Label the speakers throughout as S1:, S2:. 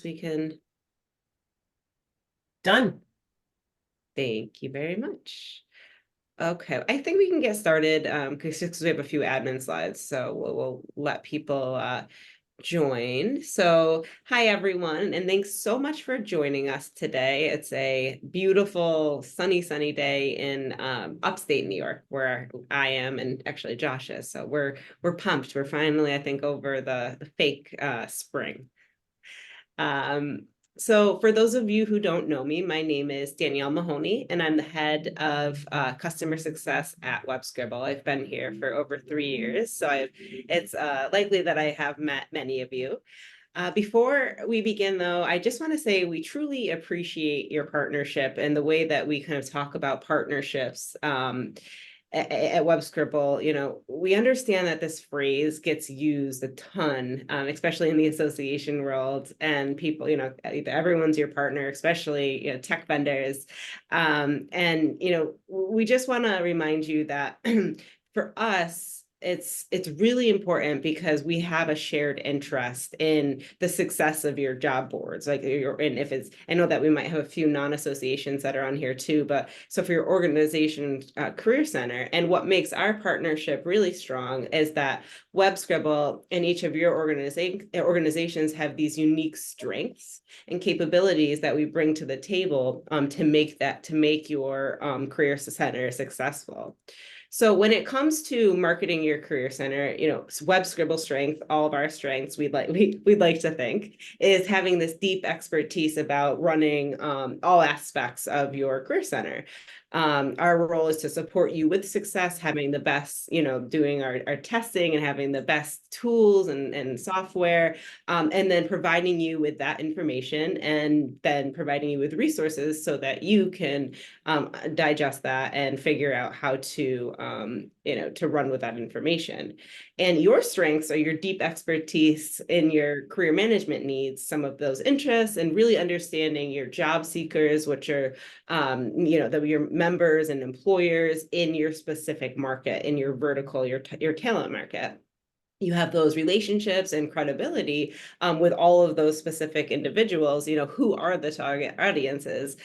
S1: we can.
S2: Done.
S1: Thank you very much. Okay, I think we can get started because we have a few admin slides, so we'll let people join. So, hi everyone, and thanks so much for joining us today. It's a beautiful, sunny day in upstate New York, where I am, and actually Josh is. So we're pumped. We're finally, I think, over the fake spring. Um, so for those of you who don't know me, my name is Danielle Mahoney, and I'm the head of customer success at WebScribble. I've been here for over 3 years, so it's likely that I have met many of you. Before we begin, though, I just want to say we truly appreciate your partnership and the way that we kind of talk about partnerships. At WebScribble, we understand that this phrase gets used a ton, especially in the association world, and people, everyone's your partner, especially, tech vendors. And we just want to remind you that for us, it's really important because we have a shared interest in the success of your job boards. And if it's, I know that we might have a few non-associations that are on here too, but so for your organization, Career Center, and what makes our partnership really strong is that WebScribble and each of your organizations have these unique strengths and capabilities that we bring to the table to make your Career Center successful. So when it comes to marketing your Career Center, WebScribble strength, all of our strengths, we'd like to think, is having this deep expertise about running all aspects of your Career Center. Our role is to support you with success, having the best, doing our testing and having the best tools and software, and then providing you with that information and then providing you with resources so that you can digest that and figure out how to, to run with that information. And your strengths are your deep expertise in your career management needs, some of those interests, and really understanding your job seekers, which are, your members and employers in your specific market, in your vertical, your talent market. You have those relationships and credibility with all of those specific individuals, who are the target audiences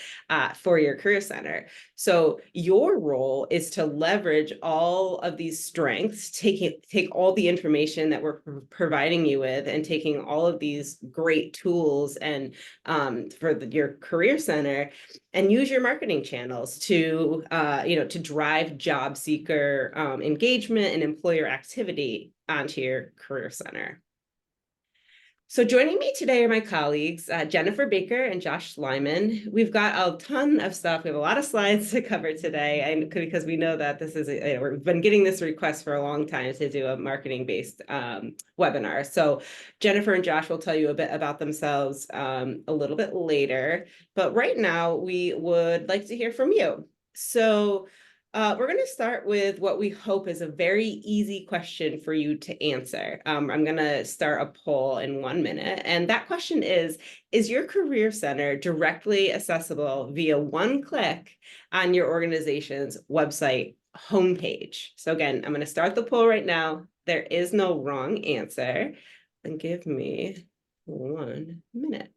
S1: for your Career Center. So your role is to leverage all of these strengths, take all the information that we're providing you with and taking all of these great tools and for your Career Center and use your marketing channels to, to drive job seeker engagement and employer activity onto your Career Center. So joining me today are my colleagues, Jennifer Baker and Josh Lyman. We've got a ton of stuff. We have a lot of slides to cover today, and because we know that this is, we've been getting this request for a long time to do a marketing-based webinar. So Jennifer and Josh will tell you a bit about themselves a little bit later, but right now we would like to hear from you. So we're going to start with what we hope is a very easy question for you to answer. I'm going to start a poll in 1 minute. And that question is your Career Center directly accessible via one click on your organization's website homepage? So again, I'm going to start the poll right now. There is no wrong answer. And give me 1 minute.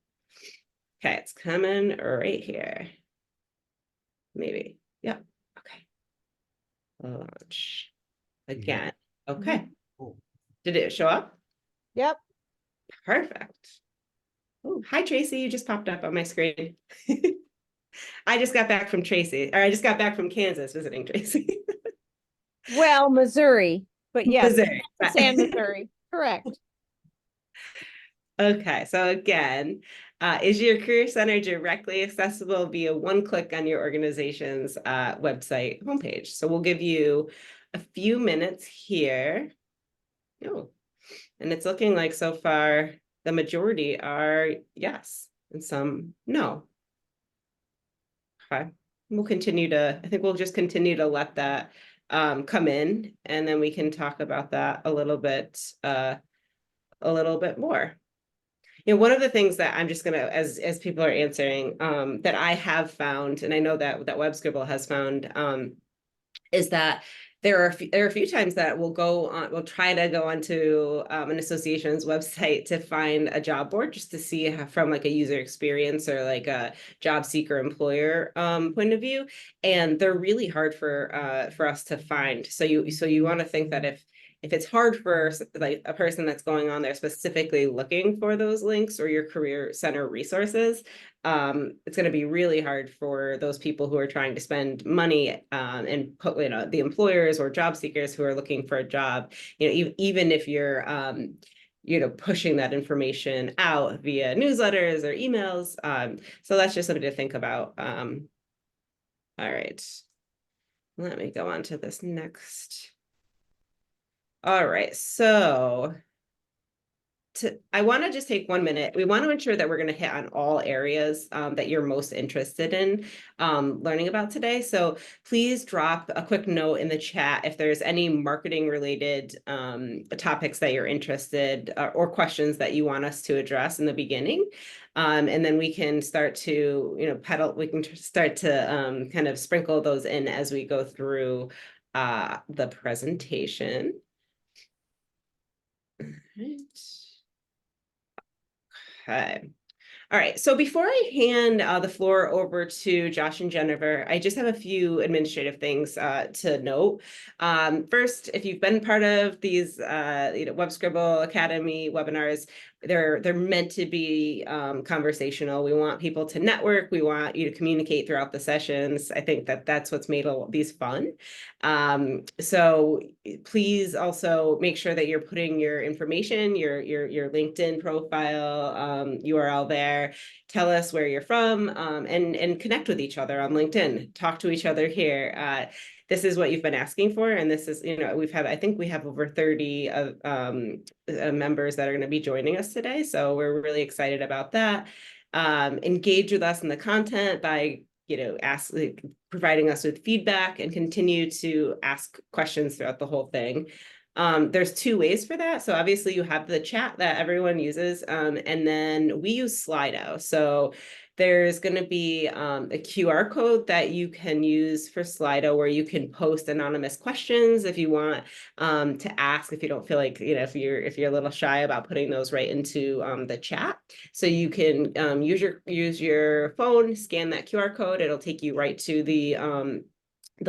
S1: Okay, it's coming right here. Maybe. Yep. Okay. Launch again. Okay. Did it show up?
S3: Yep.
S1: Perfect. Oh, hi, Tracy. You just popped up on my screen. I just got back from Kansas visiting Tracy.
S3: Well, Missouri, but yes,
S1: Missouri.
S3: Missouri. Correct.
S1: Okay, so again, is your Career Center directly accessible via one click on your organization's website homepage? So we'll give you a few minutes here. Oh, and it's looking like so far the majority are yes, and some no. Okay, I think we'll just continue to let that come in, and then we can talk about that a little bit more. One of the things that I'm just gonna, as people are answering, that I have found, and I know that WebScribble has found, is that there are a few times that we'll try to go onto an association's website to find a job board just to see how, from like a user experience or like a job seeker employer point of view, and they're really hard for us to find. So you want to think that if it's hard for like a person that's going on there specifically looking for those links or your career center resources, it's going to be really hard for those people who are trying to spend money and put, the employers or job seekers who are looking for a job, even if you're pushing that information out via newsletters or emails. So that's just something to think about. All right, let me go on to this next. All right, so I want to just take 1 minute. We want to ensure that we're going to hit on all areas that you're most interested in learning about today. So please drop a quick note in the chat if there's any marketing related topics that you're interested or questions that you want us to address in the beginning. And then we can start to, we can start to kind of sprinkle those in as we go through the presentation. All right. Okay. All right. So before I hand the floor over to Josh and Jennifer, I just have a few administrative things to note. First, if you've been part of these, Web Scribble Academy webinars, they're meant to be conversational. We want people to network. We want you to communicate throughout the sessions. I think that that's what's made these fun. So please also make sure that you're putting your information, your LinkedIn profile URL there. Tell us where you're from, and connect with each other on LinkedIn. Talk to each other here. This is what you've been asking for, and this is, I think we have over 30 members that are going to be joining us today, so we're really excited about that. Engage with us in the content by providing us with feedback, and continue to ask questions throughout the whole thing. There's two ways for that. So obviously you have the chat that everyone uses, and then we use Slido. So there's going to be a QR code that you can use for Slido where you can post anonymous questions if you want to ask, if you don't feel like, if you're a little shy about putting those right into the chat. So you can use your phone, scan that QR code. It'll take you right to the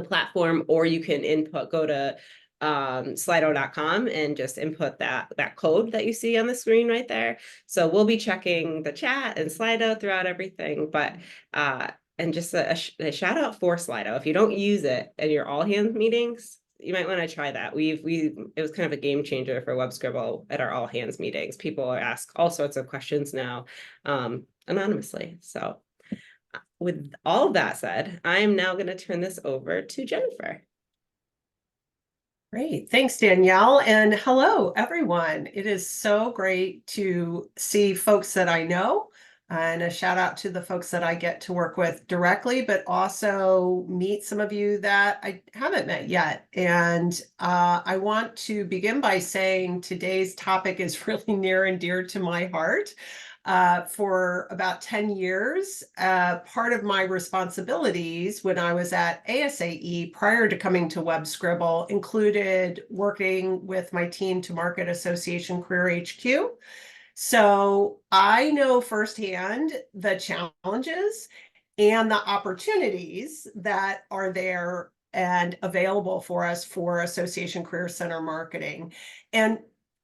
S1: platform, or you can go to slido.com and just input that code that you see on the screen right there. So we'll be checking the chat and Slido throughout everything, but and just a shout out for Slido. If you don't use it in your all hands meetings, you might want to try that. It was kind of a game changer for Web Scribble at our all hands meetings. People ask all sorts of questions now anonymously. So with all of that said, I am now going to turn this over to Jennifer.
S2: Great. Thanks, Danielle. And hello, everyone. It is so great to see folks that I know, and a shout out to the folks that I get to work with directly, but also meet some of you that I haven't met yet. And I want to begin by saying today's topic is really near and dear to my heart. For about 10 years, part of my responsibilities when I was at ASAE prior to coming to Web Scribble included working with my team to market Association Career HQ. So I know firsthand the challenges and the opportunities that are there and available for us for Association Career Center marketing. And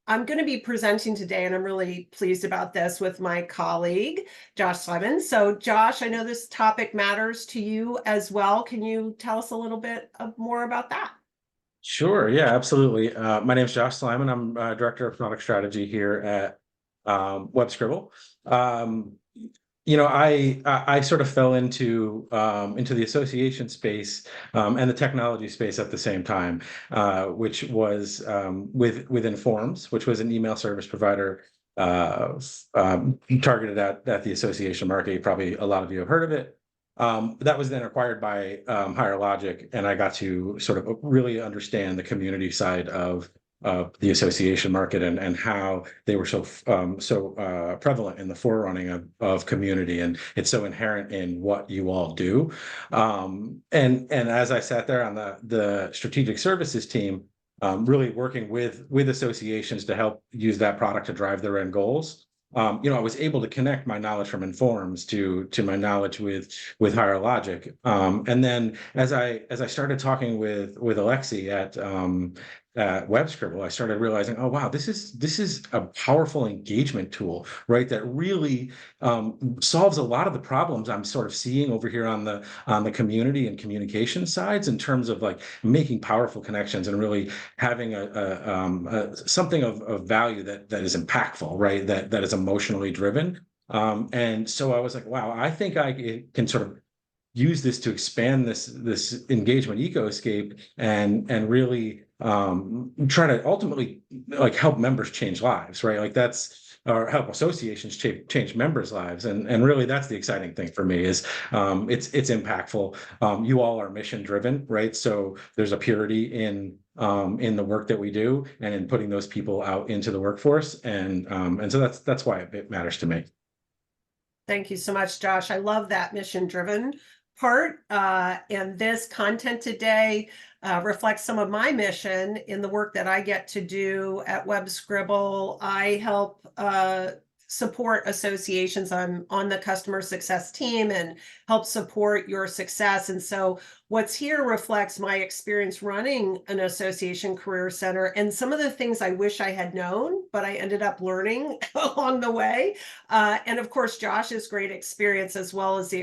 S2: I'm going to be presenting today, and I'm really pleased about this, with my colleague, Josh Simon. So Josh, I know this topic matters to you as well. Can you tell us a little bit more about that?
S4: Sure. Yeah, absolutely. My name is Josh Simon. I'm Director of Product Strategy here at Web Scribble. I sort of fell into the association space and the technology space at the same time, which was within Forms, which was an email service provider targeted at the association market. Probably a lot of you have heard of it. That was then acquired by Higher Logic, and I got to sort of really understand the community side of the association market and how they were so prevalent in the forerunning of community, and it's so inherent in what you all do. And as I sat there on the strategic services team, really working with associations to help use that product to drive their end goals. I was able to connect my knowledge from Informs to my knowledge with Higher Logic. And then as I started talking with Alexi at WebScribble, I started realizing, oh wow, this is a powerful engagement tool, right? That really solves a lot of the problems I'm sort of seeing over here on the community and communication sides, in terms of like making powerful connections and really having something of value that is impactful, right? That is emotionally driven. And so I was like, wow, I think I can sort of use this to expand this engagement ecoscape and really try to ultimately like help members change lives, right? Like that's, or help associations change members' lives, and really that's the exciting thing for me is it's impactful. You all are mission driven, right? So there's a purity in the work that we do and in putting those people out into the workforce, and so that's why it matters to me.
S2: Thank you so much, Josh. I love that mission-driven part. And this content today reflects some of my mission in the work that I get to do at WebScribble. I help support associations. I'm on the customer success team and help support your success. And so what's here reflects my experience running an association career center and some of the things I wish I had known, but I ended up learning along the way. And of course, Josh's great experience, as well as the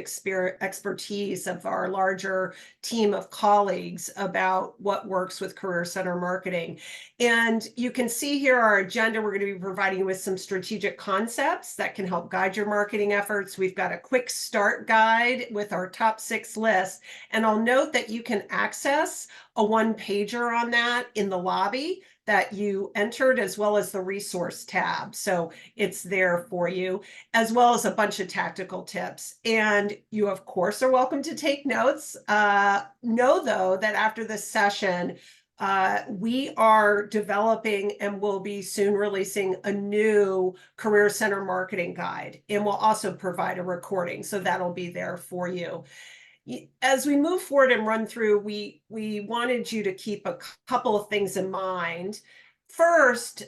S2: expertise of our larger team of colleagues about what works with career center marketing. And you can see here our agenda. We're going to be providing you with some strategic concepts that can help guide your marketing efforts. We've got a quick start guide with our top 6 list. And I'll note that you can access a one-pager on that in the lobby that you entered, as well as the resource tab. So it's there for you, as well as a bunch of tactical tips. And you, of course, are welcome to take notes. Know, though, that after this session, we are developing and will be soon releasing a new Career Center marketing guide, and we'll also provide a recording, so that'll be there for you. As we move forward and run through, we wanted you to keep a couple of things in mind. First,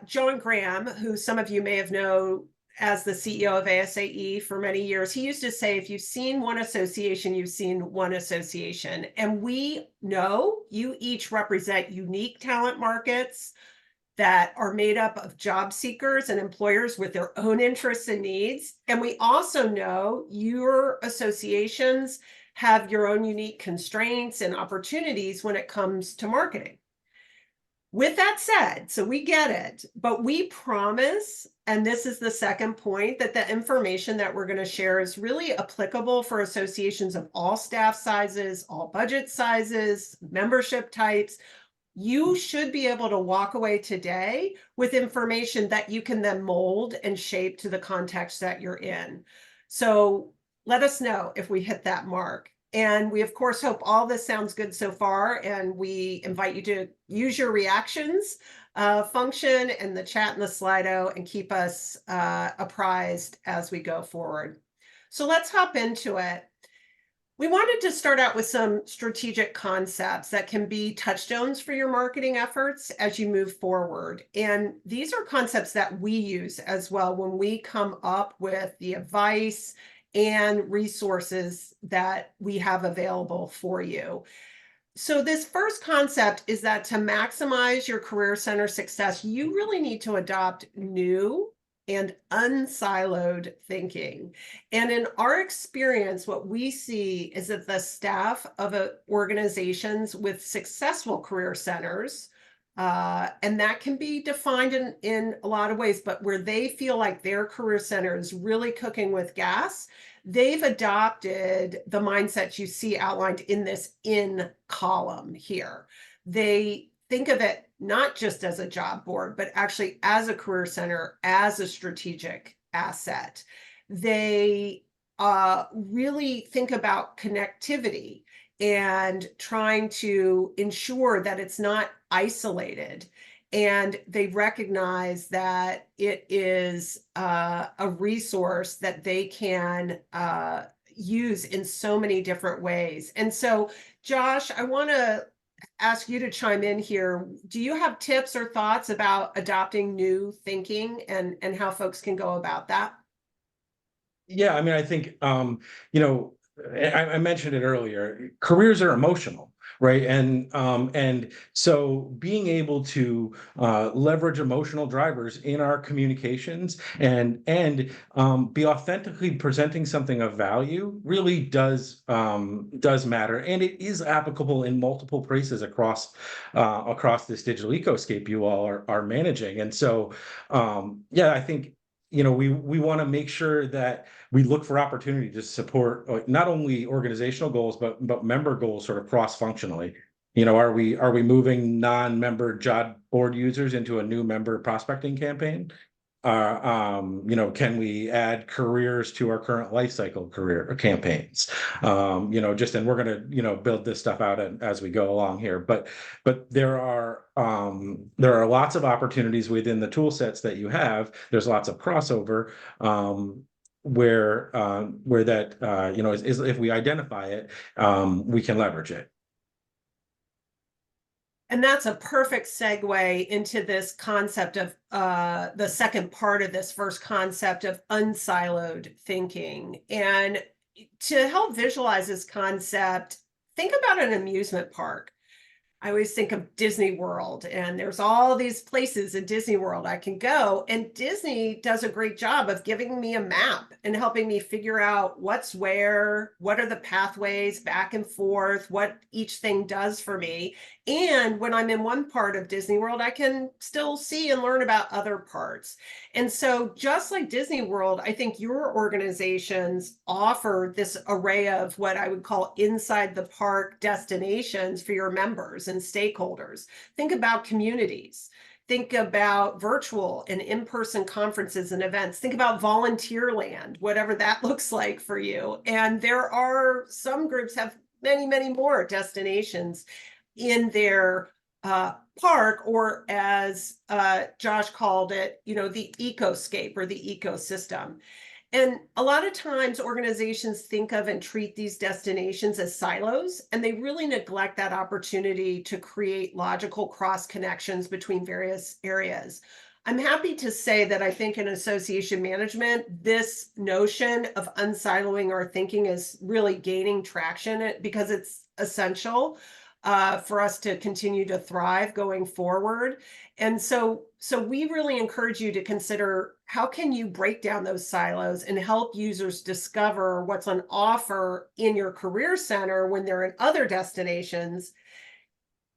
S2: Joan Graham, who some of you may have known as the CEO of ASAE for many years, he used to say, if you've seen one association, you've seen one association. And we know you each represent unique talent markets that are made up of job seekers and employers with their own interests and needs. And we also know your associations have your own unique constraints and opportunities when it comes to marketing. With that said, so we get it, but we promise, and this is the second point, that the information that we're going to share is really applicable for associations of all staff sizes, all budget sizes, membership types. You should be able to walk away today with information that you can then mold and shape to the context that you're in. So let us know if we hit that mark. And we, of course, hope all this sounds good so far. And we invite you to use your reactions function in the chat and the Slido and keep us apprised as we go forward. So let's hop into it. We wanted to start out with some strategic concepts that can be touchstones for your marketing efforts as you move forward. And these are concepts that we use as well when we come up with the advice and resources that we have available for you. So this first concept is that to maximize your career center success, you really need to adopt new and unsiloed thinking. And in our experience, what we see is that the staff of organizations with successful career centers, and that can be defined in a lot of ways, but where they feel like their career center is really cooking with gas, they've adopted the mindset you see outlined in this in column here. They think of it not just as a job board, but actually as a career center, as a strategic asset. They really think about connectivity and trying to ensure that it's not isolated. And they recognize that it is a resource that they can use in so many different ways. And so, Josh, I want to ask you to chime in here. Do you have tips or thoughts about adopting new thinking and how folks can go about that?
S4: Yeah, I mean, I think you know, I mentioned it earlier. Careers are emotional, right? And so being able to leverage emotional drivers in our communications and be authentically presenting something of value really does matter, and it is applicable in multiple places across this digital ecoscape you all are managing. And so, yeah, I think we want to make sure that we look for opportunity to support not only organizational goals but member goals sort of cross-functionally. Are we moving non-member job board users into a new member prospecting campaign? Can we add careers to our current life cycle career campaigns? And we're going to, build this stuff out as we go along here. But there are lots of opportunities within the tool sets that you have. There's lots of crossover. Where that is if we identify it, we can leverage it.
S2: And that's a perfect segue into this concept of the second part of this first concept of unsiloed thinking. And to help visualize this concept, think about an amusement park. I always think of Disney World, and there's all these places in Disney World I can go. And Disney does a great job of giving me a map and helping me figure out what's where, what are the pathways back and forth, what each thing does for me. And when I'm in one part of Disney World, I can still see and learn about other parts. And so, just like Disney World, I think your organizations offer this array of what I would call inside the park destinations for your members and stakeholders. Think about communities. Think about virtual and in-person conferences and events. Think about volunteer land, whatever that looks like for you. And there are some groups have many, many more destinations in their park, or as Josh called it, the ecoscape or the ecosystem. And a lot of times organizations think of and treat these destinations as silos, and they really neglect that opportunity to create logical cross connections between various areas. I'm happy to say that I think in association management, this notion of unsiloing our thinking is really gaining traction because it's essential for us to continue to thrive going forward. And so we really encourage you to consider how can you break down those silos and help users discover what's on offer in your career center when they're in other destinations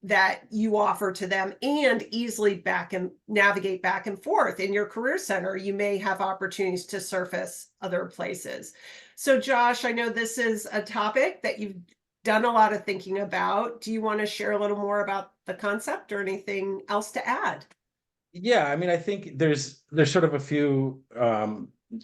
S2: that you offer to them, and easily back and navigate back and forth in your career center. You may have opportunities to surface other places. So Josh, I know this is a topic that you've done a lot of thinking about. Do you want to share a little more about the concept or anything else to add?
S4: Yeah, I mean, I think there's sort of a few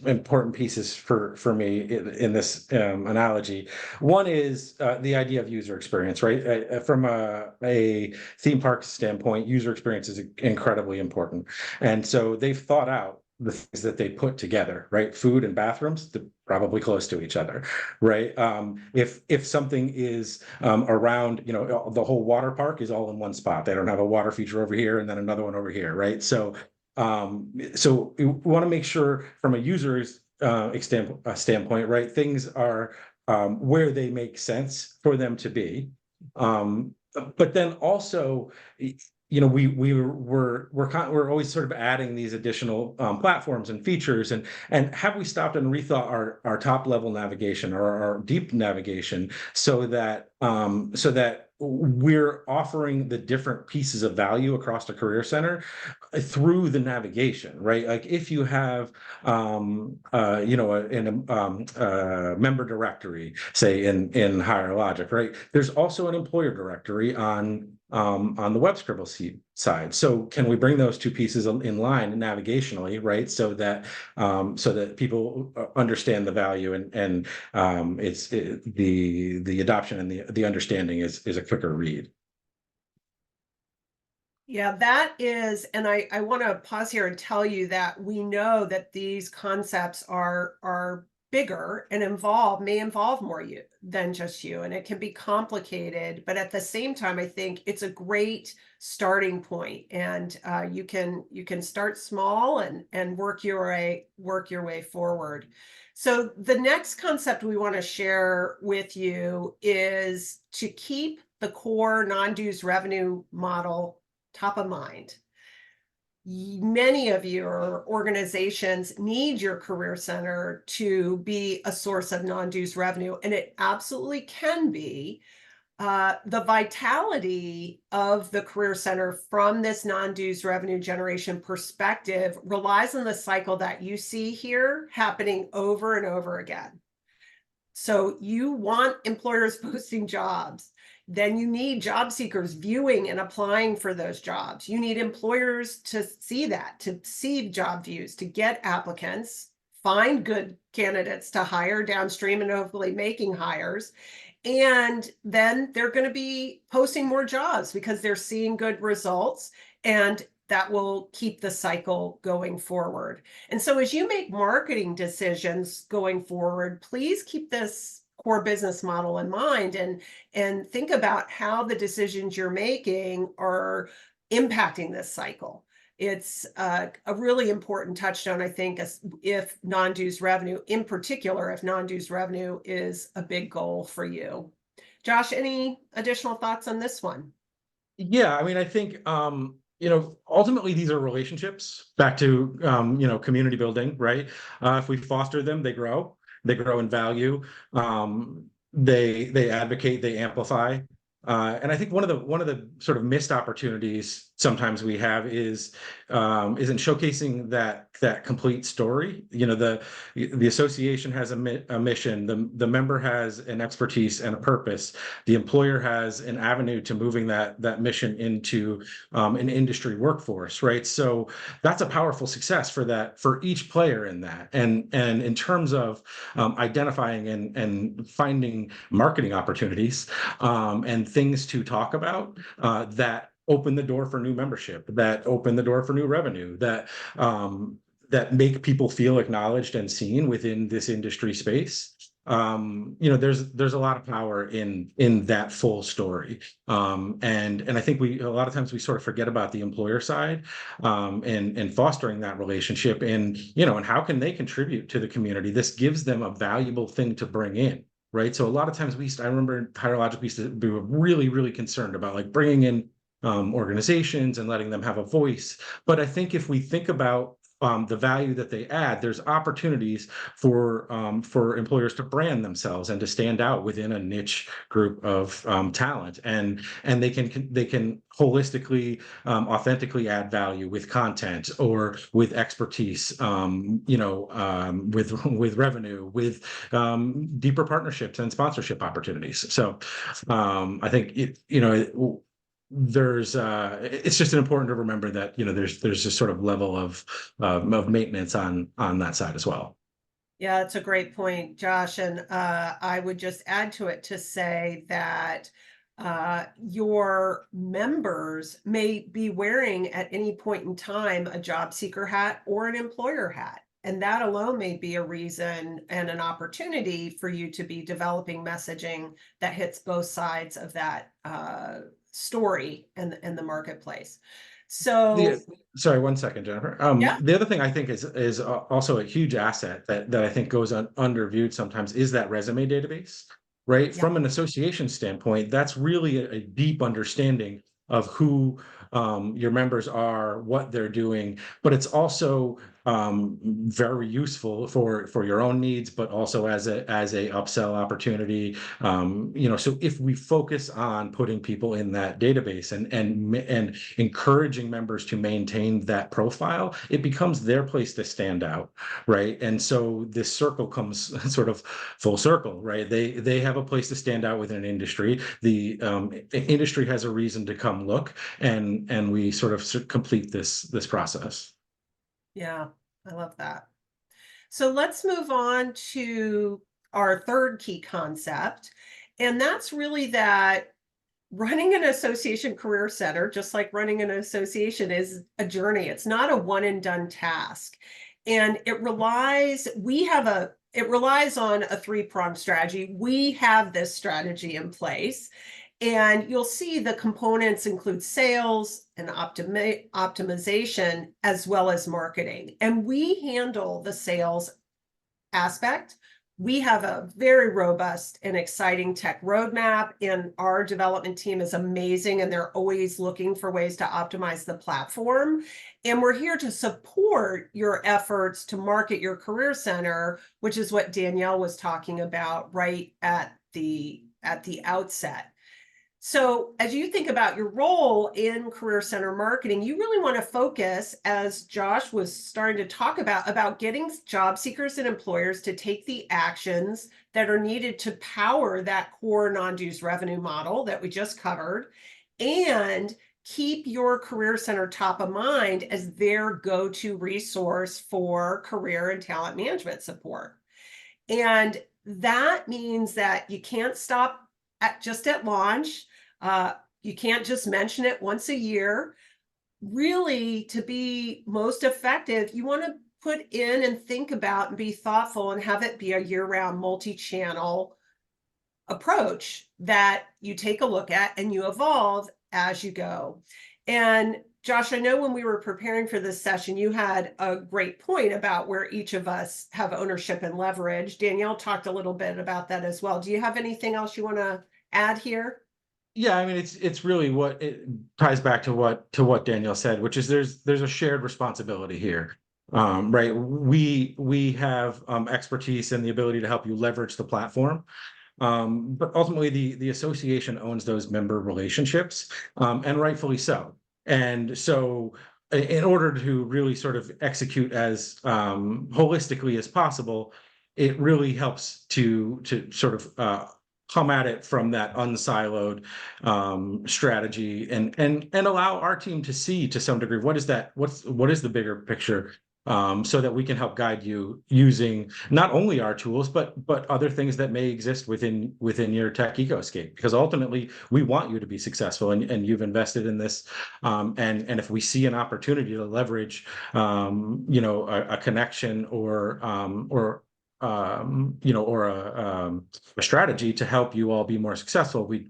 S4: important pieces for me in this analogy. One is the idea of user experience, right? From a theme park standpoint, user experience is incredibly important, and so they've thought out the things that they put together, right? Food and bathrooms, they're probably close to each other, right? If something is around, the whole water park is all in one spot. They don't have a water feature over here and then another one over here, right? So we want to make sure from a user's standpoint, right? Things are where they make sense for them to be. But then also, we're always sort of adding these additional platforms and features, and have we stopped and rethought our top level navigation or our deep navigation so that we're offering the different pieces of value across the career center through the navigation, right? Like if you have a member directory, say in Higher Logic, right? There's also an employer directory on on the web scribble side. So can we bring those two pieces in line navigationally, right? So that people understand the value, and the adoption and the understanding is a quicker read.
S2: Yeah, that is, and I want to pause here and tell you that we know that these concepts are bigger and may involve more you than just you, and it can be complicated. But at the same time, I think it's a great starting point, and you can start small and work your way forward. So the next concept we want to share with you is to keep the core non-dues revenue model top of mind. Many of your organizations need your career center to be a source of non-dues revenue, and it absolutely can be. The vitality of the career center from this non-dues revenue generation perspective relies on the cycle that you see here happening over and over again. So you want employers posting jobs. Then you need job seekers viewing and applying for those jobs. You need employers to see that, to see job views, to get applicants, find good candidates to hire downstream and hopefully making hires. And then they're going to be posting more jobs because they're seeing good results. And that will keep the cycle going forward. And so as you make marketing decisions going forward, please keep this core business model in mind and think about how the decisions you're making are impacting this cycle. It's a really important touchstone, I think, if non-dues revenue, in particular, if non-dues revenue is a big goal for you. Josh, any additional thoughts on this one?
S4: Yeah, I mean, I think ultimately these are relationships back to community building, right? If we foster them, they grow in value. They advocate, they amplify. And I think one of the sort of missed opportunities sometimes we have is isn't showcasing that complete story. The association has a mission, the member has an expertise and a purpose, the employer has an avenue to moving that mission into an industry workforce, right? So that's a powerful success for each player in that. And in terms of identifying and finding marketing opportunities and things to talk about that open the door for new membership, that open the door for new revenue, that make people feel acknowledged and seen within this industry space. There's a lot of power in that full story, and I think a lot of times we sort of forget about the employer side, and fostering that relationship, and how can they contribute to the community. This gives them a valuable thing to bring in. Right. So a lot of times I remember HireLogic, we used to be really, really concerned about like bringing in organizations and letting them have a voice. But I think if we think about the value that they add, there's opportunities for employers to brand themselves and to stand out within a niche group of talent, and they can holistically, authentically add value with content or with expertise, with revenue, with deeper partnerships and sponsorship opportunities. So I think it's just important to remember that there's this sort of level of maintenance on that side as well.
S2: Yeah, it's a great point, Josh. And I would just add to it to say that your members may be wearing at any point in time a job seeker hat or an employer hat. And that alone may be a reason and an opportunity for you to be developing messaging that hits both sides of that story in the marketplace. So
S4: Sorry, one second, Jennifer.
S2: yeah.
S4: The other thing I think is also a huge asset that I think goes underviewed sometimes is that resume database, right?
S2: Yeah.
S4: From an association standpoint, that's really a deep understanding of who your members are, what they're doing, but it's also very useful for your own needs, but also as a upsell opportunity. So if we focus on putting people in that database and encouraging members to maintain that profile, it becomes their place to stand out, right? And so this circle comes sort of full circle, right? They have a place to stand out within an industry. The industry has a reason to come look, and we sort of complete this process.
S2: Yeah, I love that. So let's move on to our third key concept. And that's really that running an association career center, just like running an association, is a journey. It's not a one and done task. And it relies on a three-pronged strategy. We have this strategy in place. And you'll see the components include sales and optimization, as well as marketing. And we handle the sales aspect. We have a very robust and exciting tech roadmap, and our development team is amazing, and they're always looking for ways to optimize the platform. And we're here to support your efforts to market your career center, which is what Danielle was talking about right at the outset. So as you think about your role in career center marketing, you really want to focus, as Josh was starting to talk about getting job seekers and employers to take the actions that are needed to power that core non-dues revenue model that we just covered, and keep your career center top of mind as their go-to resource for career and talent management support. And that means that you can't stop at launch. You can't just mention it once a year. Really, to be most effective, you want to put in and think about and be thoughtful and have it be a year-round multi-channel approach that you take a look at and you evolve as you go. And Josh, I know when we were preparing for this session, you had a great point about where each of us have ownership and leverage. Danielle talked a little bit about that as well. Do you have anything else you want to add here?
S4: Yeah, I mean, it's really what it ties back to what Danielle said, which is there's a shared responsibility here, right? We have expertise and the ability to help you leverage the platform, but ultimately the association owns those member relationships, and rightfully so. And so, in order to really sort of execute as holistically as possible, it really helps to sort of come at it from that unsiloed strategy, and allow our team to see to some degree what is the bigger picture, so that we can help guide you using not only our tools but other things that may exist within your tech ecoscape, because ultimately we want you to be successful, and you've invested in this, and if we see an opportunity to leverage a connection or a strategy to help you all be more successful, we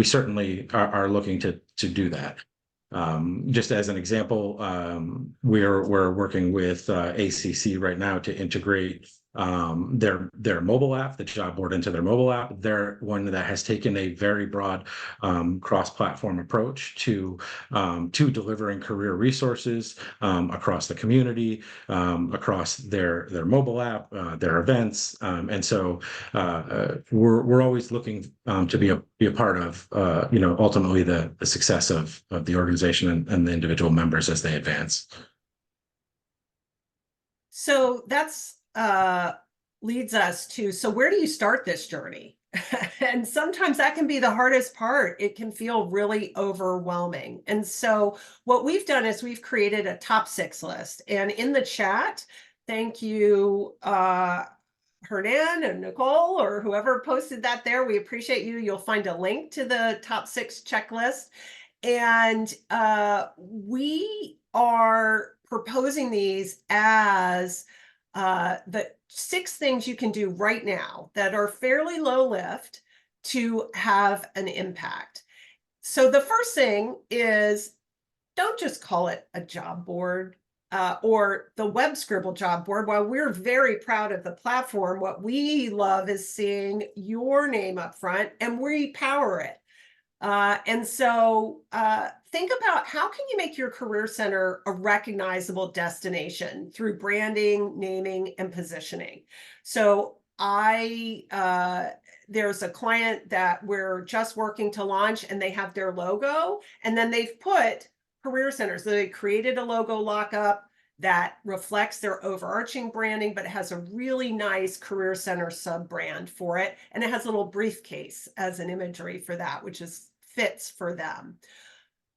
S4: certainly are looking to do that. Just as an example, we're working with ACC right now to integrate their mobile app, the job board, into their mobile app. They're one that has taken a very broad cross-platform approach to delivering career resources across the community, across their mobile app, their events, and so we're always looking to be a part of ultimately the success of the organization and the individual members as they advance.
S2: So that's leads us to, so where do you start this journey? And sometimes that can be the hardest part. It can feel really overwhelming. And so what we've done is we've created a top 6 list. And in the chat, thank you, Hernan and Nicole, or whoever posted that there. We appreciate you. You'll find a link to the top 6 checklist. And we are proposing these as the 6 things you can do right now that are fairly low lift to have an impact. So the first thing is, don't just call it a job board or the Web Scribble job board. While we're very proud of the platform, what we love is seeing your name up front, and we power it. And so think about how can you make your career center a recognizable destination through branding, naming, and positioning. So there's a client that we're just working to launch, and they have their logo, and then they've put career centers. So they created a logo lockup that reflects their overarching branding, but it has a really nice career center sub brand for it. And it has a little briefcase as an imagery for that, which fits for them.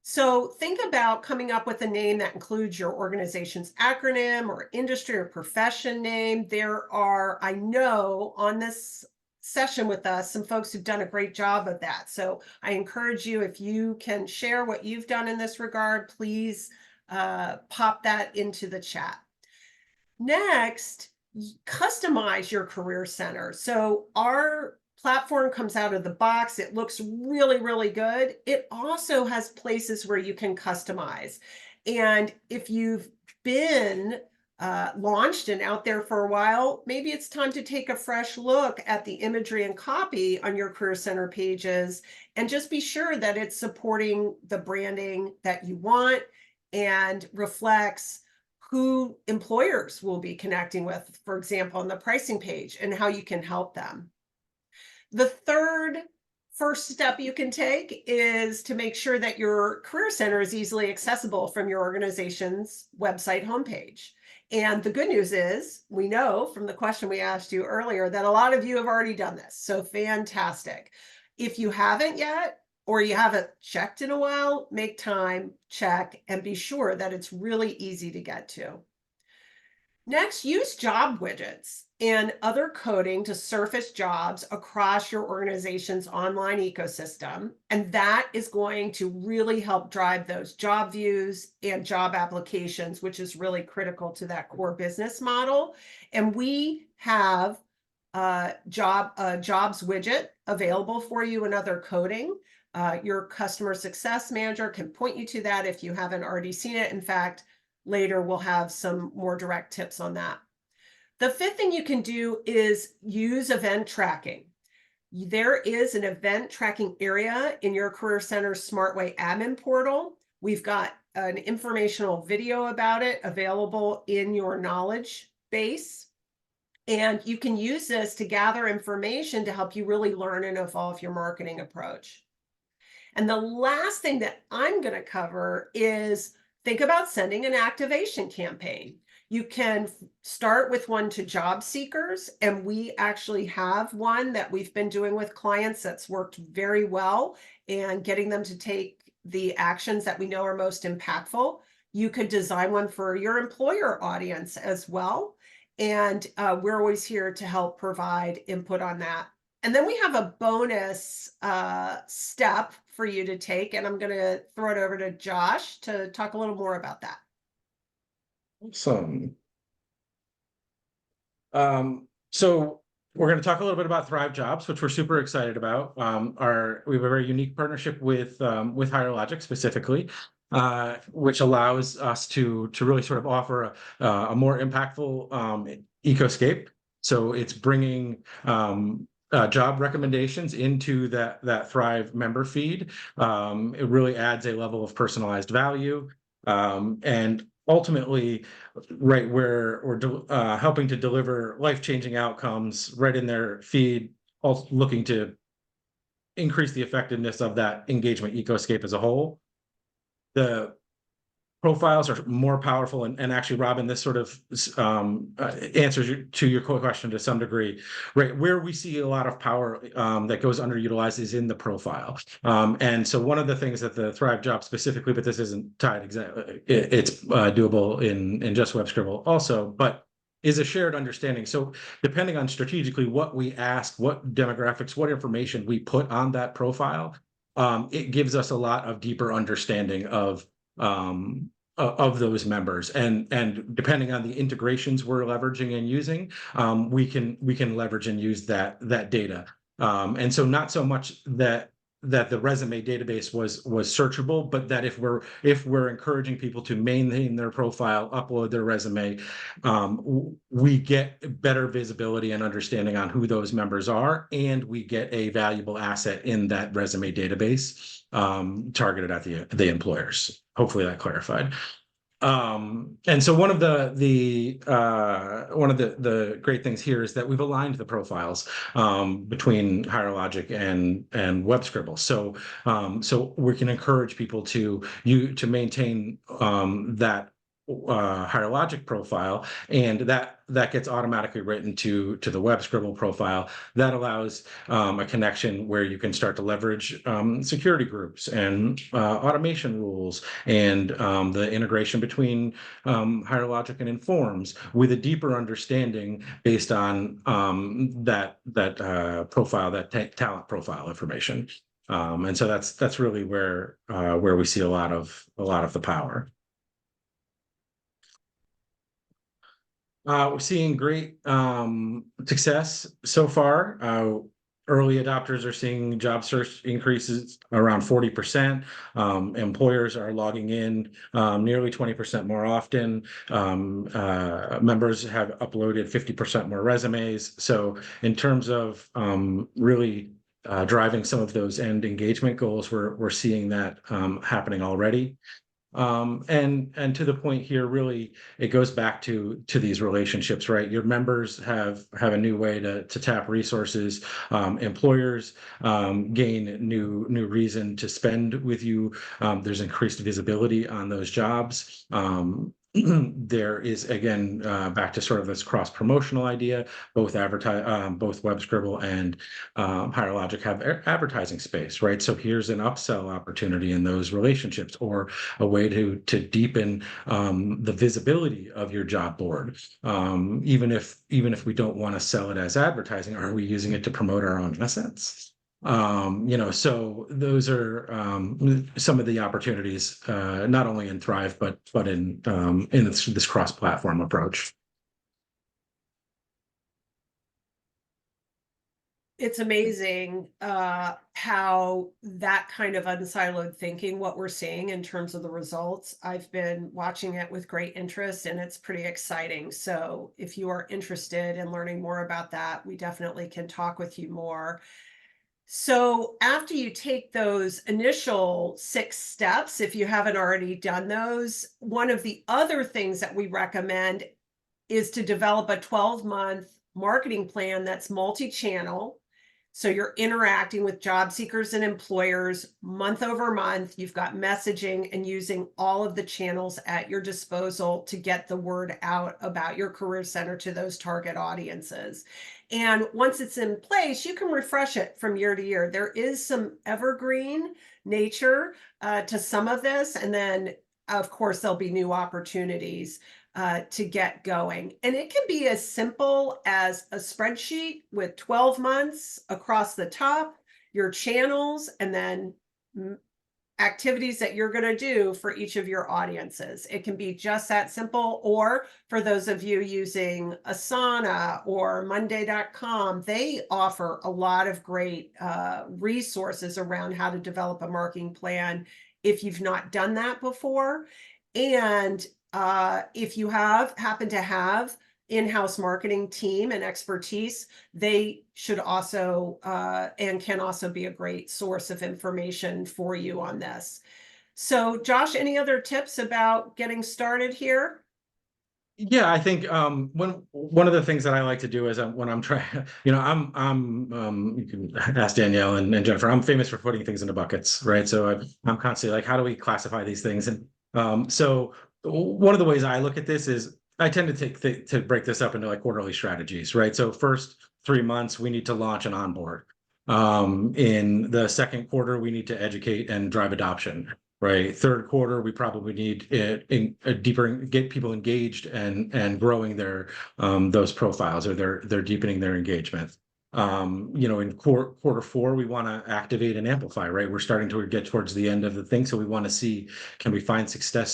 S2: So think about coming up with a name that includes your organization's acronym or industry or profession name. There are, I know, on this session with us, some folks who've done a great job of that. So I encourage you, if you can share what you've done in this regard, please pop that into the chat. Next, customize your career center. So our platform comes out of the box. It looks really, really good. It also has places where you can customize. And if you've been launched and out there for a while, maybe it's time to take a fresh look at the imagery and copy on your career center pages and just be sure that it's supporting the branding that you want and reflects who employers will be connecting with, for example, on the pricing page, and how you can help them. The first step you can take is to make sure that your career center is easily accessible from your organization's website homepage. And the good news is, we know from the question we asked you earlier that a lot of you have already done this. So fantastic. If you haven't yet, or you haven't checked in a while, make time, check, and be sure that it's really easy to get to. Next, use job widgets and other coding to surface jobs across your organization's online ecosystem. And that is going to really help drive those job views and job applications, which is really critical to that core business model. And we have jobs widget available for you and other coding. Your customer success manager can point you to that if you haven't already seen it. In fact, later we'll have some more direct tips on that. The fifth thing you can do is use event tracking. There is an event tracking area in your Career Center's SmartWay admin portal. We've got an informational video about it available in your knowledge base. And you can use this to gather information to help you really learn and evolve your marketing approach. And the last thing that I'm going to cover is think about sending an activation campaign. You can start with one to job seekers, and we actually have one that we've been doing with clients that's worked very well and getting them to take the actions that we know are most impactful. You could design one for your employer audience as well. And we're always here to help provide input on that. And then we have a bonus step for you to take, and I'm going to throw it over to Josh to talk a little more about that.
S4: Awesome. So we're going to talk a little bit about Thrive Jobs, which we're super excited about. We have a very unique partnership with HireLogic specifically, which allows us to really sort of offer a more impactful ecoscape. So it's bringing job recommendations into that Thrive member feed. It really adds a level of personalized value, and ultimately, right, we're helping to deliver life-changing outcomes right in their feed, also looking to increase the effectiveness of that engagement ecoscape as a whole. The profiles are more powerful, and actually, Robin, this sort of answers to your question to some degree, right? Where we see a lot of power that goes underutilized is in the profile. And so one of the things that the Thrive Job specifically, but this isn't tied exactly, it's doable in just web scribble also, but is a shared understanding. So depending on strategically what we ask, what demographics, what information we put on that profile, it gives us a lot of deeper understanding of those members, and depending on the integrations we're leveraging and using, we can leverage and use that data. And so not so much that that the resume database was searchable, but that if we're encouraging people to maintain their profile, upload their resume, we get better visibility and understanding on who those members are, and we get a valuable asset in that resume database targeted at the employers. Hopefully that clarified. And so one of the great things here is that we've aligned the profiles between HireLogic and WebScribble. So we can encourage people to maintain that HireLogic profile, and that gets automatically written to the WebScribble profile. That allows a connection where you can start to leverage security groups and automation rules, and the integration between HireLogic and Informs, with a deeper understanding based on that profile, that talent profile information. And so that's really where we see a lot of the power. We're seeing great success so far. Early adopters are seeing job search increases around 40%. Employers are logging in nearly 20% more often. Members have uploaded 50% more resumes. So in terms of really driving some of those end engagement goals, we're seeing that happening already. And to the point here, really, it goes back to these relationships, right? Your members have a new way to tap resources. Employers gain new reason to spend with you. There's increased visibility on those jobs. There is, again, back to sort of this cross promotional idea. Both WebScribble and HireLogic have advertising space, right? So here's an upsell opportunity in those relationships, or a way to deepen the visibility of your job board. Even if we don't want to sell it as advertising, are we using it to promote our own assets? So those are some of the opportunities, not only in Thrive, but in this cross-platform approach.
S2: It's amazing how that kind of unsiloed thinking, what we're seeing in terms of the results. I've been watching it with great interest, and it's pretty exciting. So if you are interested in learning more about that, we definitely can talk with you more. So after you take those initial 6 steps, if you haven't already done those, one of the other things that we recommend is to develop a 12-month marketing plan that's multi-channel. So you're interacting with job seekers and employers month over month. You've got messaging and using all of the channels at your disposal to get the word out about your career center to those target audiences. And once it's in place, you can refresh it from year to year. There is some evergreen nature to some of this. And then, of course, there'll be new opportunities to get going. And it can be as simple as a spreadsheet with 12 months across the top, your channels, and then activities that you're going to do for each of your audiences. It can be just that simple. Or for those of you using Asana or Monday.com, they offer a lot of great resources around how to develop a marketing plan if you've not done that before. And if you happen to have in-house marketing team and expertise, they should also and can also be a great source of information for you on this. So Josh, any other tips about getting started here?
S4: Yeah, I think one of the things that I like to do is when I'm trying, I'm you can ask Danielle and Jennifer. I'm famous for putting things into buckets, right? So I'm constantly like, how do we classify these things? And so one of the ways I look at this is I tend to break this up into like quarterly strategies, right? So first 3 months, we need to launch an onboard. In the second quarter, we need to educate and drive adoption, right? Third quarter, we probably need a deeper, get people engaged and growing their those profiles, or they're deepening their engagement. in quarter four, we want to activate and amplify, right? We're starting to get towards the end of the thing. So we want to see, can we find success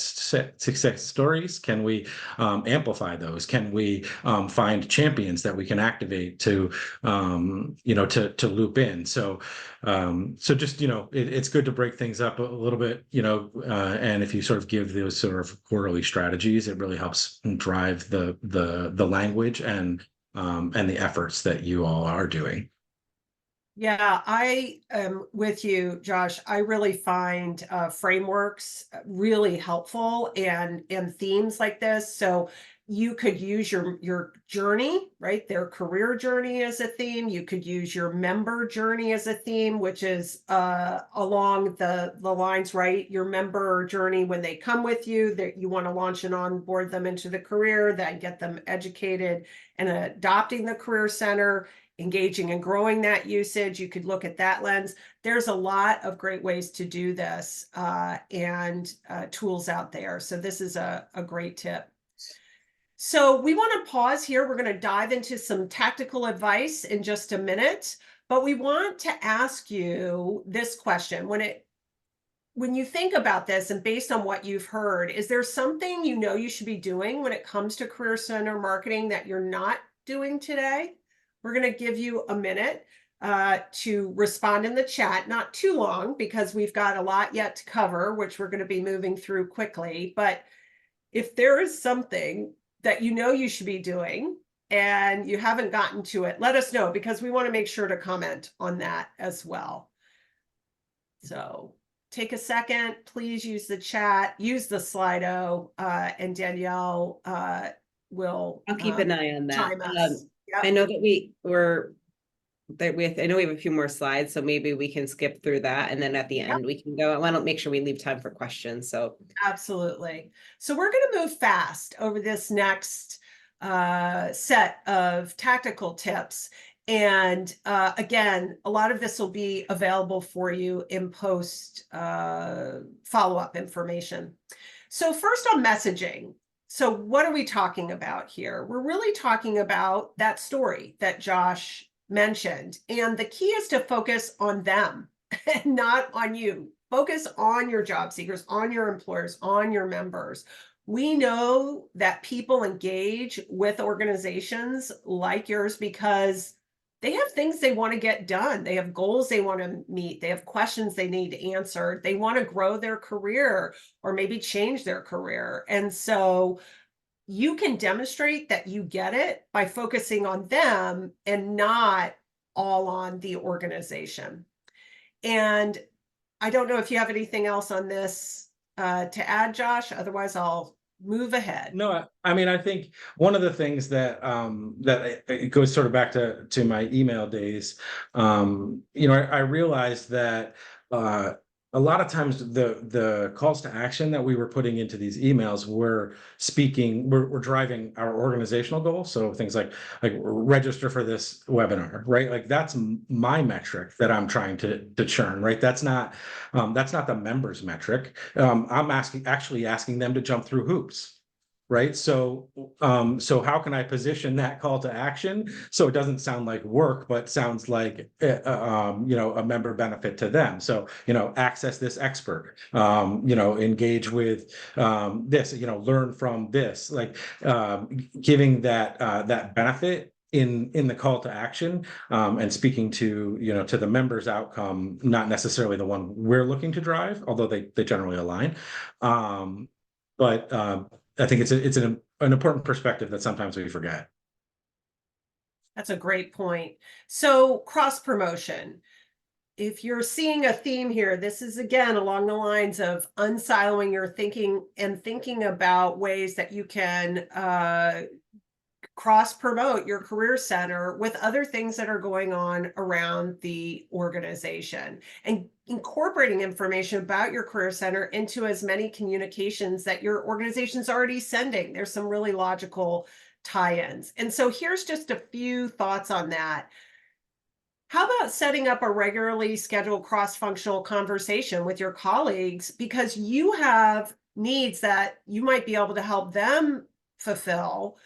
S4: stories? Can we amplify those? Can we find champions that we can activate to loop in? So just, it's good to break things up a little bit, and if you sort of give those sort of quarterly strategies, it really helps drive the language and the efforts that you all are doing.
S2: Yeah, I am with you, Josh. I really find frameworks really helpful and themes like this. So you could use your journey, right? Their career journey as a theme. You could use your member journey as a theme, which is along the lines, right? Your member journey when they come with you, that you want to launch and onboard them into the career, then get them educated and adopting the career center, engaging and growing that usage. You could look at that lens. There's a lot of great ways to do this and tools out there. So this is a great tip. So we want to pause here. We're going to dive into some tactical advice in just a minute, but we want to ask you this question. When you think about this and based on what you've heard, is there something you should be doing when it comes to Career Center marketing that you're not doing today? We're going to give you a minute to respond in the chat, not too long because we've got a lot yet to cover, which we're going to be moving through quickly. But if there is something that you should be doing and you haven't gotten to it, let us know because we want to make sure to comment on that as well. So take a second, please use the chat, use the Slido, and Danielle will
S1: I'll keep an eye on that.
S2: chime us. Yep.
S1: I know that I know we have a few more slides, so maybe we can skip through that, and then at the end we can go. I want to make sure we leave time for questions. So
S2: Absolutely. So we're going to move fast over this next set of tactical tips. And again, a lot of this will be available for you in post follow-up information. So first on messaging. So what are we talking about here? We're really talking about that story that Josh mentioned. And the key is to focus on them and not on you. Focus on your job seekers, on your employers, on your members. We know that people engage with organizations like yours because they have things they want to get done. They have goals they want to meet. They have questions they need answered. They want to grow their career or maybe change their career. And so you can demonstrate that you get it by focusing on them and not all on the organization. And I don't know if you have anything else on this to add, Josh. Otherwise, I'll move ahead.
S4: No, I mean, I think one of the things that it goes sort of back to my email days. I realized that a lot of times the calls to action that we were putting into these emails were driving our organizational goals. So things like register for this webinar, right? Like that's my metric that I'm trying to churn, right? That's not the members metric. I'm actually asking them to jump through hoops. Right. So how can I position that call to action so it doesn't sound like work, but sounds like, a member benefit to them. So, access this expert, engage with this, learn from this, like giving that benefit in the call to action and speaking to, to the member's outcome, not necessarily the one we're looking to drive, although they generally align. But I think it's an important perspective that sometimes we forget.
S2: That's a great point. So cross promotion. If you're seeing a theme here, this is again along the lines of unsiloing your thinking and thinking about ways that you can cross promote your career center with other things that are going on around the organization and incorporating information about your career center into as many communications that your organization's already sending. There's some really logical tie-ins. And so here's just a few thoughts on that. How about setting up a regularly scheduled cross-functional conversation with your colleagues because you have needs that you might be able to help them fulfill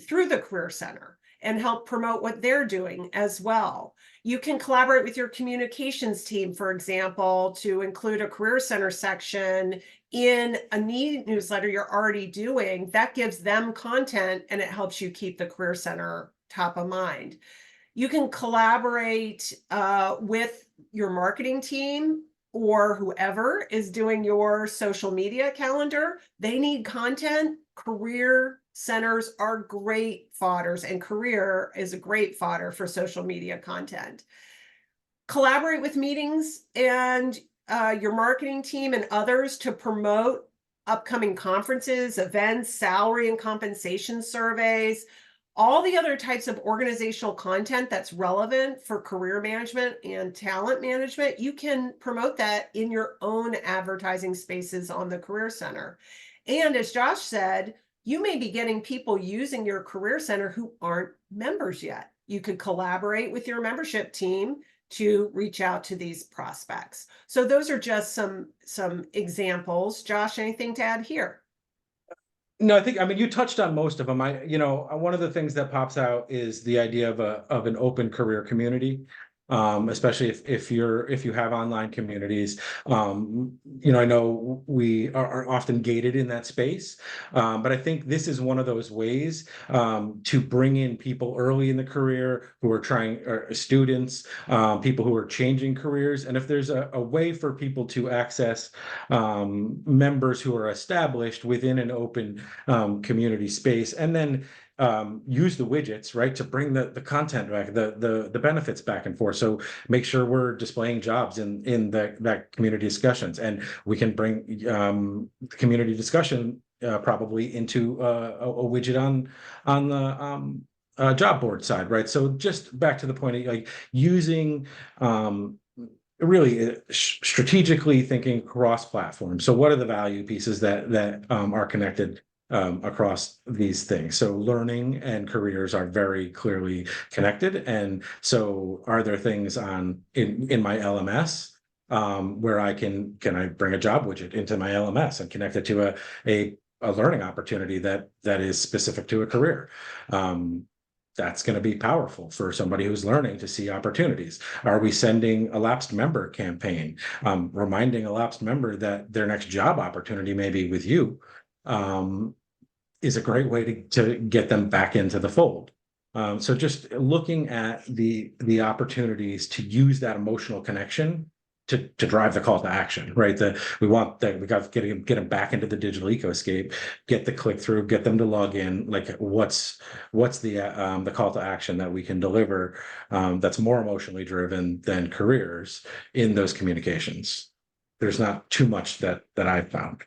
S2: through the Career Center. and help promote what they're doing as well. You can collaborate with your communications team, for example, to include a Career Center section in a newsletter you're already doing. That gives them content and it helps you keep the Career Center top of mind. You can collaborate with your marketing team or whoever is doing your social media calendar. They need content. Career centers are great fodders, and career is a great fodder for social media content. Collaborate with meetings and your marketing team and others to promote upcoming conferences, events, salary and compensation surveys, all the other types of organizational content that's relevant for career management and talent management. You can promote that in your own advertising spaces on the Career Center. And as Josh said, you may be getting people using your Career Center who aren't members yet. You could collaborate with your membership team to reach out to these prospects. So those are just some examples. Josh, anything to add here?
S4: No, I mean, you touched on most of them. One of the things that pops out is the idea of an open career community. Especially if you have online communities. I know we are often gated in that space, but I think this is one of those ways to bring in people early in the career who are students, people who are changing careers. And if there's a way for people to access members who are established within an open community space, and then use the widgets, right, to bring the content back, the benefits back and forth. So make sure we're displaying jobs in that community discussions, and we can bring the community discussion probably into a widget on the job board side, right? So just back to the point of like using really strategically thinking cross platform. So what are the value pieces that are connected across these things? So learning and careers are very clearly connected. And so are there things in my LMS where can I bring a job widget into my LMS and connect it to a learning opportunity that is specific to a career? That's going to be powerful for somebody who's learning to see opportunities. Are we sending a lapsed member campaign, reminding a lapsed member that their next job opportunity may be with you? Is a great way to get them back into the fold. So just looking at the opportunities to use that emotional connection to drive the call to action, right? We got to get them back into the digital ecoscape, get the click through, get them to log in. Like what's the call to action that we can deliver that's more emotionally driven than careers in those communications? There's not too much that I've found.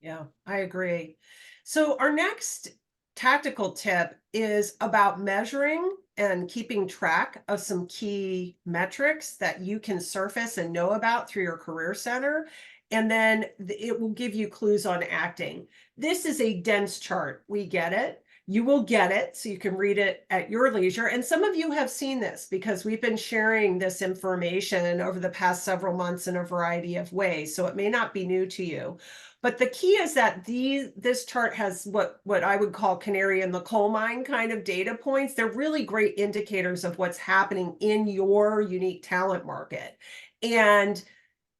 S2: Yeah, I agree. So our next tactical tip is about measuring and keeping track of some key metrics that you can surface and know about through your Career Center. And then it will give you clues on acting. This is a dense chart. We get it. You will get it, so you can read it at your leisure. And some of you have seen this because we've been sharing this information over the past several months in a variety of ways. So it may not be new to you. But the key is that this chart has what I would call canary in the coal mine kind of data points. They're really great indicators of what's happening in your unique talent market. And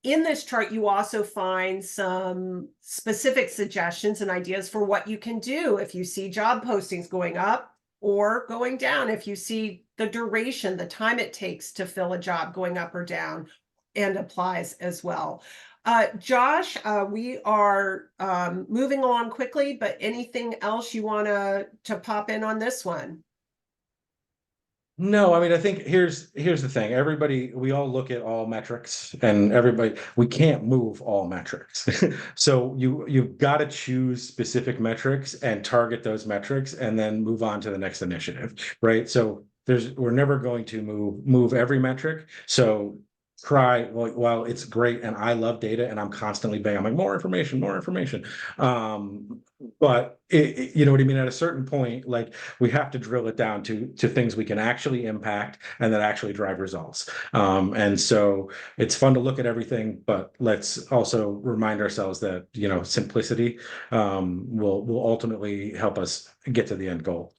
S2: in this chart, you also find some specific suggestions and ideas for what you can do if you see job postings going up or going down, if you see the duration, the time it takes to fill a job going up or down, and applies as well. Josh, we are moving along quickly, but anything else you want to pop in on this one?
S4: No, I mean, I think here's the thing. We all look at all metrics, and we can't move all metrics. So you've got to choose specific metrics and target those metrics and then move on to the next initiative, right? So we're never going to move every metric. So while it's great and I love data and I'm constantly banging, I'm like, more information. But you know what I mean? At a certain point, like we have to drill it down to things we can actually impact and that actually drive results. And so it's fun to look at everything, but let's also remind ourselves that, simplicity will ultimately help us get to the end goal.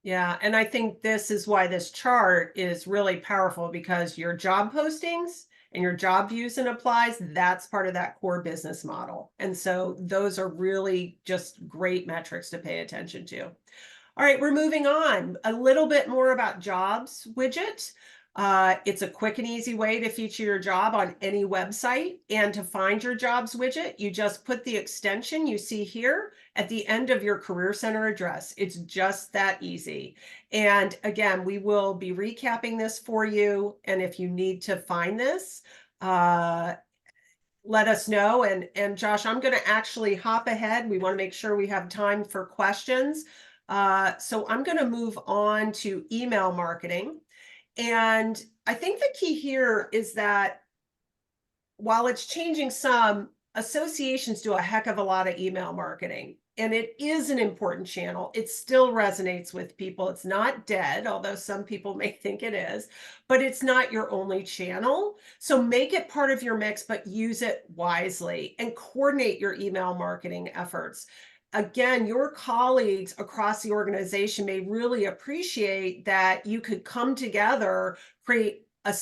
S2: Yeah, and I think this is why this chart is really powerful, because your job postings and your job views and applies, that's part of that core business model. And so those are really just great metrics to pay attention to. All right, we're moving on. A little bit more about jobs widget. It's a quick and easy way to feature your job on any website. And to find your jobs widget, you just put the extension you see here at the end of your Career Center address. It's just that easy. And again, we will be recapping this for you. And if you need to find this, let us know. And Josh, I'm going to actually hop ahead. We want to make sure we have time for questions. So I'm going to move on to email marketing. And I think the key here is that while it's changing some, associations do a heck of a lot of email marketing. And it is an important channel. It still resonates with people. It's not dead, although some people may think it is, but it's not your only channel. So make it part of your mix, but use it wisely and coordinate your email marketing efforts. Again, your colleagues across the organization may really appreciate that you could come together, create a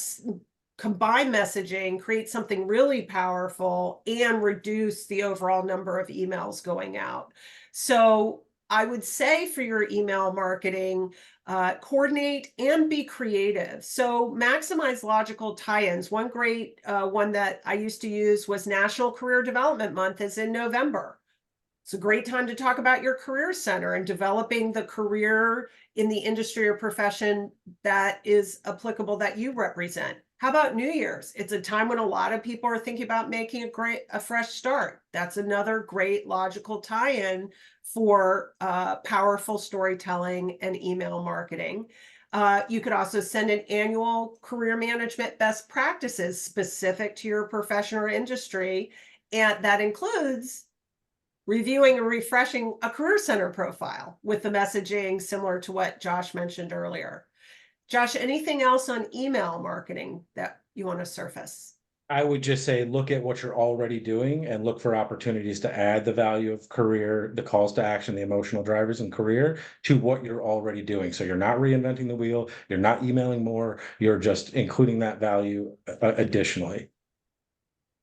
S2: combine messaging, create something really powerful, and reduce the overall number of emails going out. So I would say for your email marketing, coordinate and be creative. So maximize logical tie-ins. One great one that I used to use was National Career Development Month is in November. It's a great time to talk about your career center and developing the career in the industry or profession that is applicable that you represent. How about New Year's? It's a time when a lot of people are thinking about making a fresh start. That's another great logical tie-in for powerful storytelling and email marketing. You could also send an annual career management best practices specific to your profession or industry, and that includes reviewing and refreshing a career center profile with the messaging similar to what Josh mentioned earlier. Josh, anything else on email marketing that you want to surface?
S4: I would just say look at what you're already doing and look for opportunities to add the value of career, the calls to action, the emotional drivers and career to what you're already doing. So you're not reinventing the wheel, you're not emailing more, you're just including that value additionally.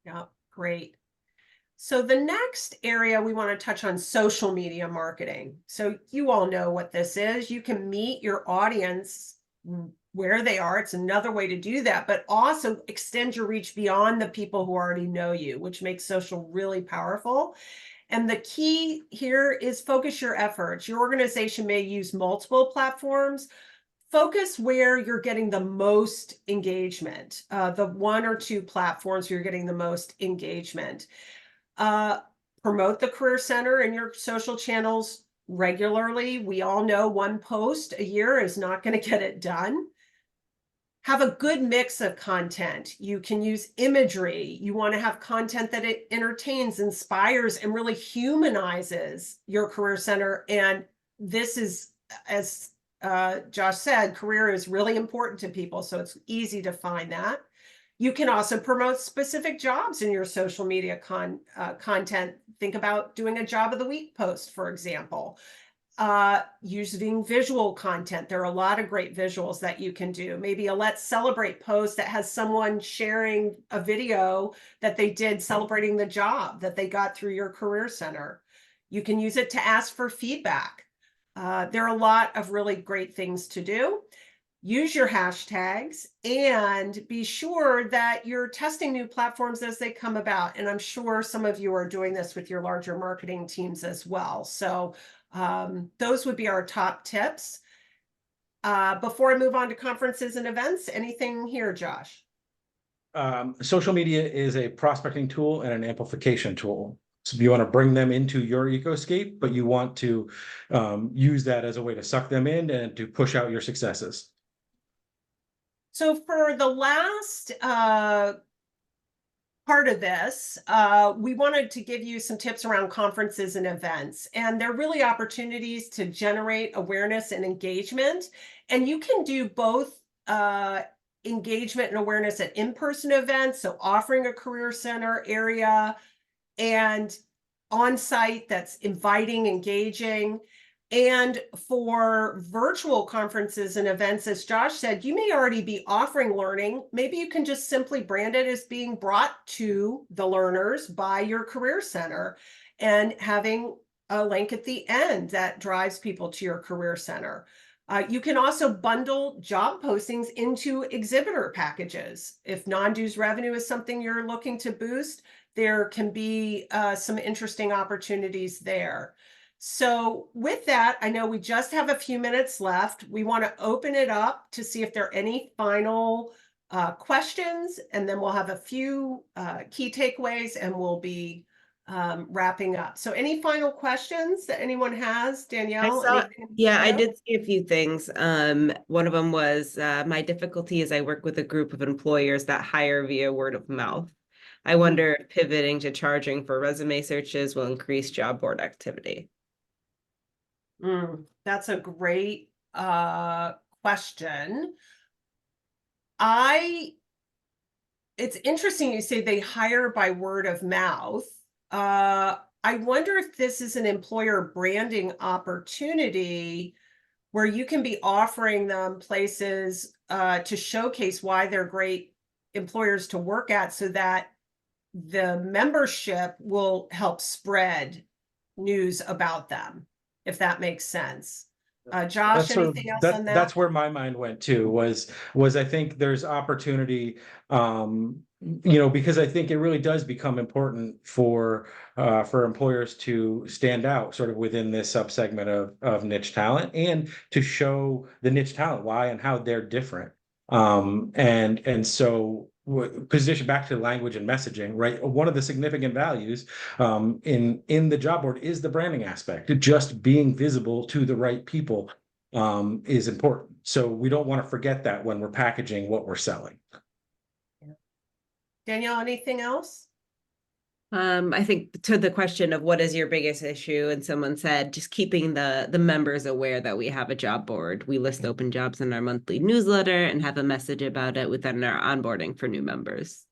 S2: Yeah, great. So the next area we want to touch on social media marketing. So you all know what this is. You can meet your audience where they are. It's another way to do that, but also extend your reach beyond the people who already know you, which makes social really powerful. And the key here is focus your efforts. Your organization may use multiple platforms. Focus where you're getting the most engagement, the one or two platforms where you're getting the most engagement. Promote the Career Center in your social channels regularly. We all know one post a year is not going to get it done. Have a good mix of content. You can use imagery. You want to have content that it entertains, inspires, and really humanizes your Career Center. And this is, as Josh said, career is really important to people, so it's easy to find that. You can also promote specific jobs in your social media content. Think about doing a job of the week post, for example. Using visual content. There are a lot of great visuals that you can do. Maybe a let's celebrate post that has someone sharing a video that they did celebrating the job that they got through your career center. You can use it to ask for feedback. There are a lot of really great things to do. Use your hashtags and be sure that you're testing new platforms as they come about. And I'm sure some of you are doing this with your larger marketing teams as well. So those would be our top tips. Before I move on to conferences and events, anything here, Josh?
S4: Social media is a prospecting tool and an amplification tool. So you want to bring them into your ecoscape, but you want to use that as a way to suck them in and to push out your successes.
S2: So for the last part of this, we wanted to give you some tips around conferences and events. And they're really opportunities to generate awareness and engagement. And you can do both engagement and awareness at in-person events, so offering a career center area, and on-site that's inviting, engaging. And for virtual conferences and events, as Josh said, you may already be offering learning. Maybe you can just simply brand it as being brought to the learners by your career center and having a link at the end that drives people to your career center. You can also bundle job postings into exhibitor packages. If non-dues revenue is something you're looking to boost, there can be some interesting opportunities there. So with that, I know we just have a few minutes left. We want to open it up to see if there are any final questions, and then we'll have a few key takeaways and we'll be wrapping up. So any final questions that anyone has? Danielle, anything?
S1: Yeah, I
S2: No?
S1: did see a few things. One of them was my difficulty is I work with a group of employers that hire via word of mouth. I wonder if pivoting to charging for resume searches will increase job board activity.
S2: That's a great question. It's interesting you say they hire by word of mouth. I wonder if this is an employer branding opportunity where you can be offering them places to showcase why they're great employers to work at, so that the membership will help spread news about them, if that makes sense. Josh,
S4: That's sort of
S2: anything else on that?
S4: that's where my mind went to, was I think there's opportunity, because I think it really does become important for employers to stand out sort of within this subsegment of niche talent, and to show the niche talent why and how they're different. And so position back to language and messaging, right? One of the significant values in the job board is the branding aspect. Just being visible to the right people is important. So we don't want to forget that when we're packaging what we're selling.
S2: Danielle, anything else?
S1: I think to the question of what is your biggest issue, and someone said just keeping the members aware that we have a job board. We list open jobs in our monthly newsletter and have a message about it within our onboarding for new members.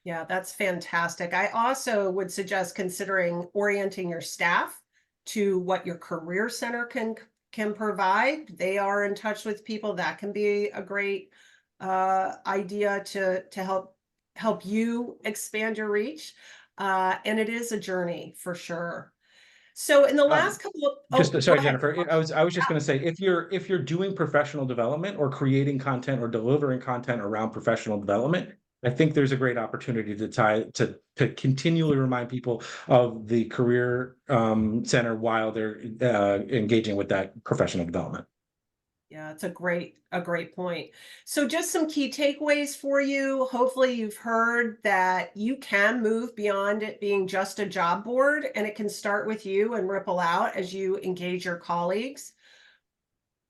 S2: Yeah, that's fantastic. I also would suggest considering orienting your staff to what your career center can provide. They are in touch with people. That can be a great idea to help you expand your reach. And it is a journey for sure. So in the last couple of
S4: Just
S2: go
S4: sorry,
S2: ahead.
S4: Jennifer. I was just going to say, if you're doing professional development or creating content or delivering content around professional development, I think there's a great opportunity to continually remind people of the career center while they're engaging with that professional development.
S2: Yeah, it's a great point. So just some key takeaways for you. Hopefully you've heard that you can move beyond it being just a job board, and it can start with you and ripple out as you engage your colleagues.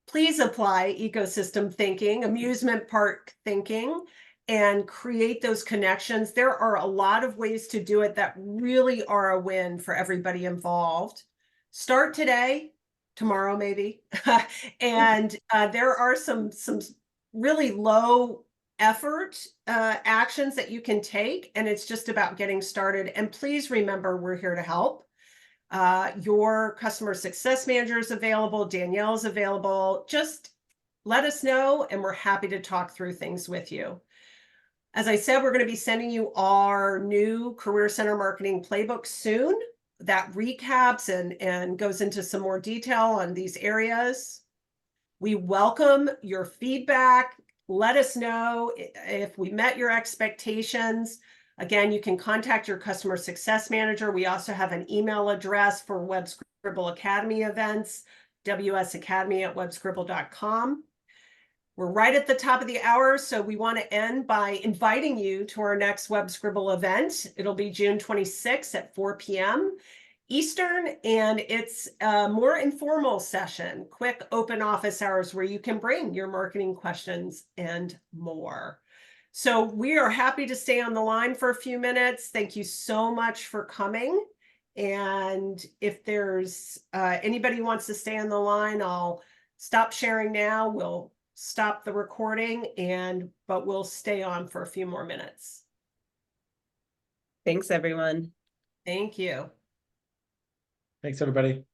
S2: Please apply ecosystem thinking, amusement park thinking, and create those connections. There are a lot of ways to do it that really are a win for everybody involved. Start today, tomorrow maybe. And there are some really low effort actions that you can take, and it's just about getting started. And please remember, we're here to help. Your customer success manager is available. Danielle is available. Just let us know, and we're happy to talk through things with you. As I said, we're going to be sending you our new Career Center Marketing Playbook soon that recaps and goes into some more detail on these areas. We welcome your feedback. Let us know if we met your expectations. Again, you can contact your customer success manager. We also have an email address for Web Scribble Academy events, wsacademy@webscribble.com. We're right at the top of the hour, so we want to end by inviting you to our next Web Scribble event. It'll be June 26th at 4 p.m. Eastern, and it's a more informal session, quick open office hours where you can bring your marketing questions and more. So we are happy to stay on the line for a few minutes. Thank you so much for coming. And if there's anybody who wants to stay on the line, I'll stop sharing now. We'll stop the recording, but we'll stay on for a few more minutes.
S1: Thanks, everyone.
S2: Thank you.
S4: Thanks, everybody.